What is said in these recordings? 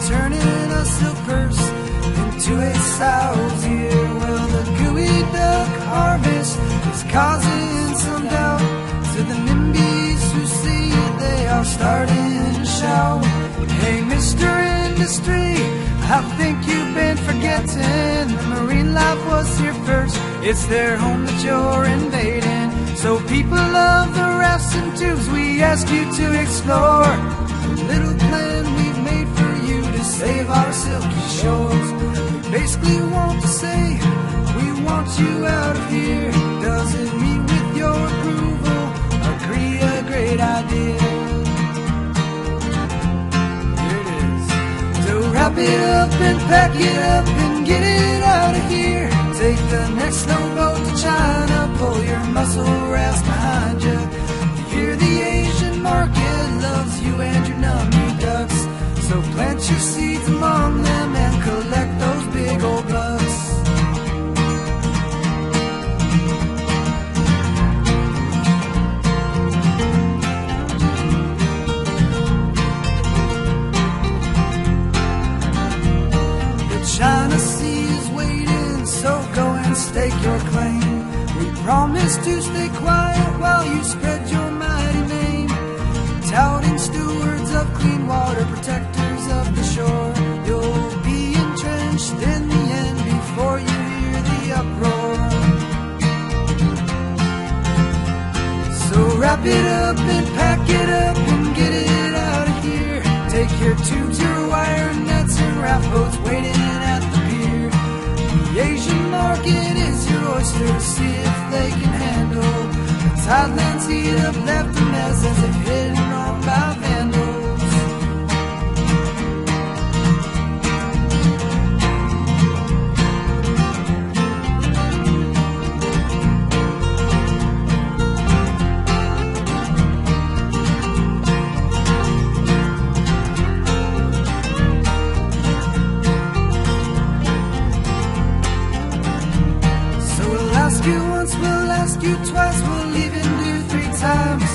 turning a silk purse into a sow's ear. Well, the geoduck harvest is causing some doubt to the NIMBYs who see it. They are starting to shout, hey, Mr. Industry, I think you've been forgetting the marine life was here first. It's their home that you're invading. So people of the rafts and tubes, we ask you to explore a little plan we've made for you to save our silky shores. We basically want to say, we want you out of here. Does it meet with your approval? Agree, a great idea. Here it is. So wrap it up and pack it up and get it out of here. Take the next snowboat to China, pull your muscle rafts behind you. You hear the Asian market loves you and your nummy ducks. So plant your seeds among them and collect those big old bucks. The China Sea is waiting, so go and stake your claim. We promise to stay quiet while you spread your mighty name, touting stewards of clean water, protectors of the shore. You'll be entrenched in the end before you hear the uproar. So wrap it up and pack it up and get it out of here. Take your tubes, your wire nets, and raft boats waiting at the pier. The Asian market is your oyster to see if they can handle the tidelands heat up, left a mess as if hit and run by vandals. We'll ask you twice, we'll even do 3 times.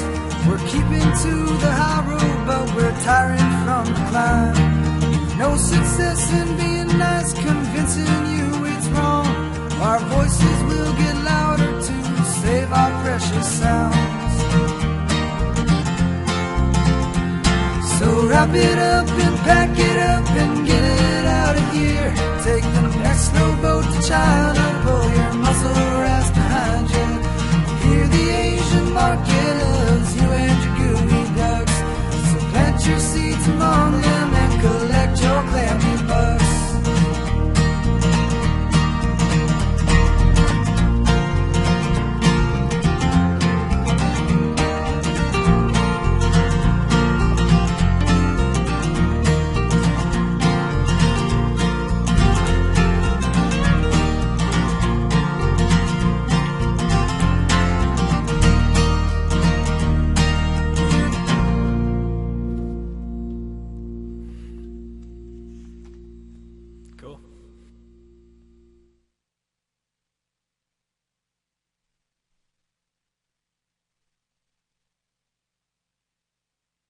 We're keeping to the high road, but we're tiring from the climb. No success in being nice, convincing you it's wrong. Our voices will get louder to save our precious sounds. So wrap it up and pack it up and get it out of here. Take the next snowboat to China, pull your muscle rafts behind you. Hear the Asian market